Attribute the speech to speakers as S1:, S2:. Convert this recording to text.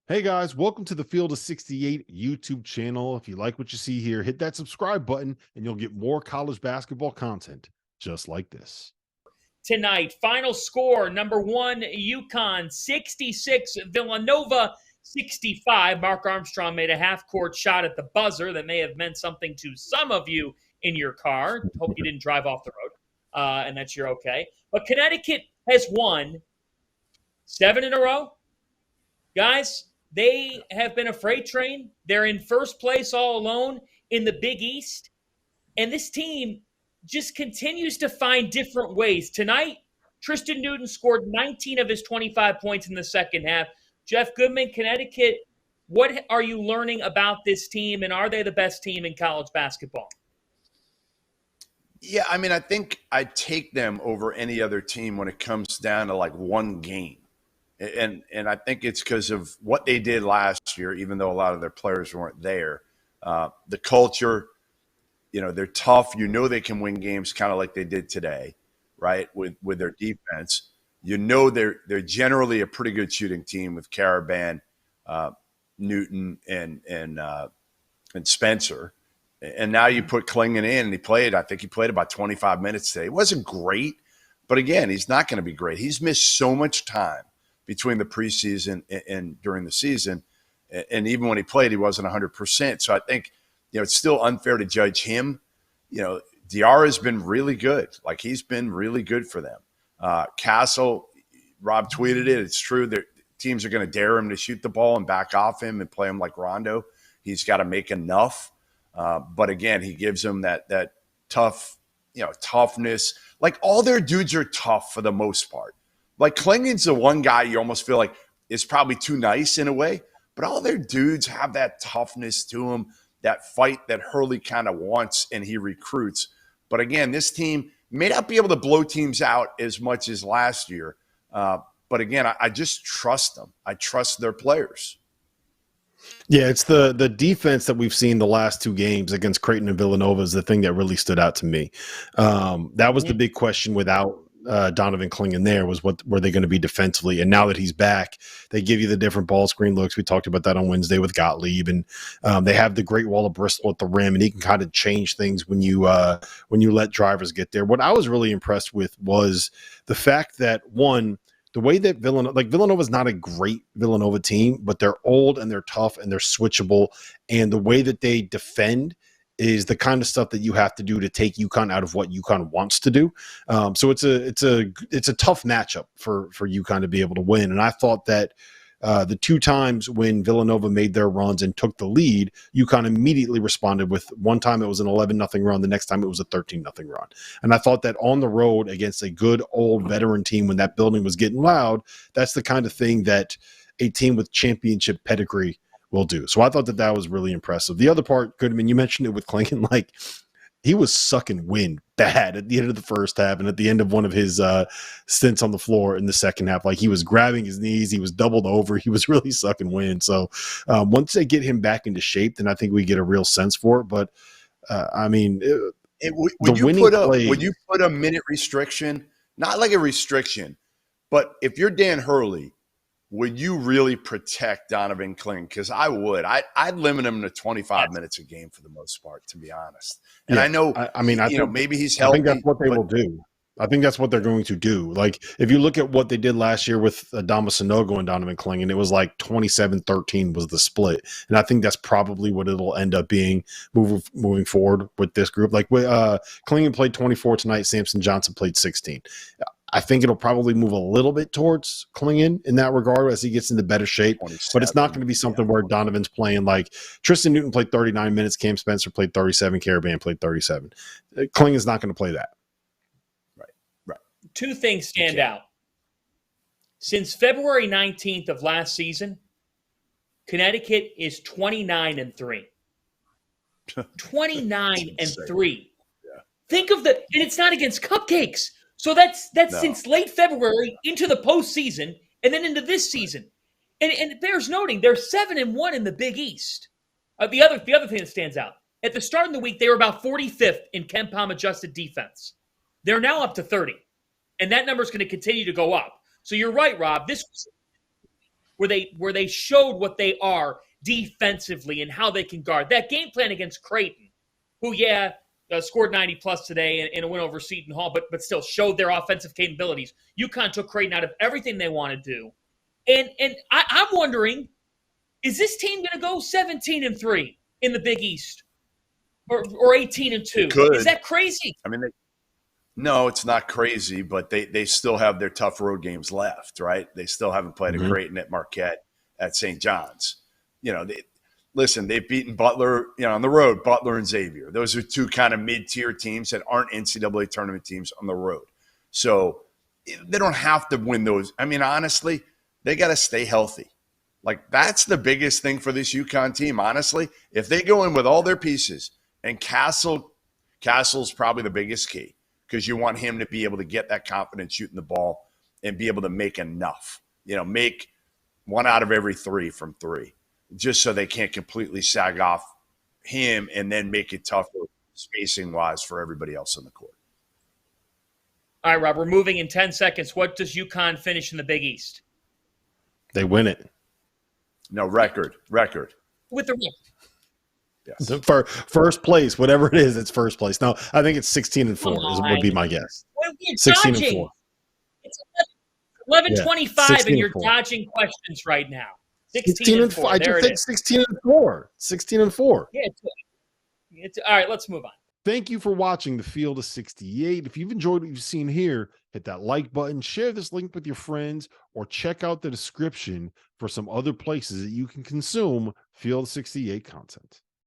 S1: Hey guys, welcome to the Field of 68 YouTube channel. If you like what you see here, hit that subscribe button and you'll get more college basketball content just like this.
S2: Tonight, final score, number one, UConn 66, Villanova 65. Mark Armstrong made a half-court shot at the buzzer that may have meant something to some of you in your car. Hope you didn't drive off the road and that you're okay. But Connecticut has won 7 in a row. Guys, they have been a freight train. They're in first place all alone in the Big East. And this team just continues to find different ways. Tonight, Tristan Newton scored 19 of his 25 points in the second half. Jeff Goodman, Connecticut, what are you learning about this team, and are they the best team in college basketball?
S3: Yeah, I mean, I think I take them over any other team when it comes down to like one game. And I think it's because of what they did last year, even though a lot of their players weren't there. The culture, they're tough. They can win games kind of like they did today, right, with their defense. They're generally a pretty good shooting team with Caravan, Newton, and Spencer. And now you put Clingan in, and I think he played about 25 minutes today. It wasn't great, but again, he's not going to be great. He's missed so much time between the preseason and during the season. And even when he played, he wasn't 100%. So I think, it's still unfair to judge him. Diarra's been really good. Like, he's been really good for them. Castle, Rob tweeted it. It's true. Teams are going to dare him to shoot the ball and back off him and play him like Rondo. He's got to make enough. But again, he gives them that tough, toughness. Like, all their dudes are tough for the most part. Like, Clingan's the one guy you almost feel like is probably too nice in a way, but all their dudes have that toughness to them, that fight that Hurley kind of wants and he recruits. But again, this team may not be able to blow teams out as much as last year. But again, I just trust them. I trust their players.
S1: Yeah, it's the defense that we've seen the last two games against Creighton and Villanova is the thing that really stood out to me. That was the big question without Donovan Clingan there, was what were they going to be defensively? And now that he's back, they give you the different ball screen looks. We talked about that on Wednesday with Gottlieb, and they have the Great Wall of Bristol at the rim, and he can kind of change things when you let drivers get there. What I was really impressed with was the fact that, one, the way that Villanova is not a great Villanova team, but they're old and they're tough and they're switchable, and the way that they defend is the kind of stuff that you have to do to take UConn out of what UConn wants to do. So it's a tough matchup for UConn to be able to win. And I thought that the two times when Villanova made their runs and took the lead, UConn immediately responded with, one time it was an 11-0 run. The next time it was a 13-0 run. And I thought that on the road against a good old veteran team, when that building was getting loud, that's the kind of thing that a team with championship pedigree will do. So I thought that was really impressive. The other part, Goodman, you mentioned it with Clingan, like, he was sucking wind bad at the end of the first half and at the end of one of his stints on the floor in the second half. Like, he was grabbing his knees, he was doubled over, he was really sucking wind. So once they get him back into shape, then I think we get a real sense for it. But I mean,
S3: would you put a minute restriction, not like a restriction, but if you're Dan Hurley, would you really protect Donovan Clingan? Because I would. I'd limit him to 25 minutes a game for the most part, to be honest. And yeah, I know, I think, maybe he's healthy.
S1: I think that's what they will do. I think that's what they're going to do. Like, if you look at what they did last year with Adama Sanogo and Donovan Clingan, it was like 27-13 was the split. And I think that's probably what it'll end up being moving forward with this group. Like, Clingan played 24 tonight. Samson Johnson played 16. I think it'll probably move a little bit towards Clingan in that regard as he gets into better shape, but it's not going to be something where Donovan's playing like Tristan Newton played 39 minutes, Cam Spencer played 37, Caravan played 37. Clingan's not going to play that.
S3: Right.
S2: Two things stand out. Since February 19th of last season, Connecticut is 29-3. 29-3.
S3: Yeah.
S2: Think of and it's not against cupcakes. So that's since late February into the postseason and then into this season. And it bears noting they're 7-1 in the Big East. The other thing that stands out, at the start of the week, they were about 45th in KenPom adjusted defense. They're now up to 30. And that number is going to continue to go up. So you're right, Rob. where they showed what they are defensively and how they can guard. That game plan against Creighton, who scored 90 plus today in a win over Seton Hall, but still showed their offensive capabilities. UConn took Creighton out of everything they want to do, and I'm wondering, is this team going to go 17-3 in the Big East, or 18-2? Is that crazy?
S3: I mean, no, it's not crazy, but they still have their tough road games left, right? They still haven't played a Creighton, at Marquette, at St. John's. They've beaten Butler, on the road, Butler and Xavier. Those are two kind of mid-tier teams that aren't NCAA tournament teams on the road. So they don't have to win those. I mean, honestly, they got to stay healthy. Like, that's the biggest thing for this UConn team, honestly. If they go in with all their pieces, and Castle's probably the biggest key, because you want him to be able to get that confidence shooting the ball and be able to make enough. Make 1 out of every 3 from 3, just so they can't completely sag off him and then make it tougher spacing-wise for everybody else on the court.
S2: All right, Rob, we're moving in 10 seconds. What does UConn finish in the Big East?
S1: They win it.
S3: No, record.
S2: With the record.
S3: Yes.
S1: For first place, whatever it is, it's first place. No, I think it's 16-4 would be my guess. 16-4.
S2: It's 11-25, and you're
S1: 16-4.
S2: dodging questions right now.
S1: 16-4. I just think 16-4. 16-4.
S2: Yeah, it's all right. Let's move on.
S1: Thank you for watching The Field of 68. If you've enjoyed what you've seen here, hit that like button, share this link with your friends, or check out the description for some other places that you can consume Field of 68 content.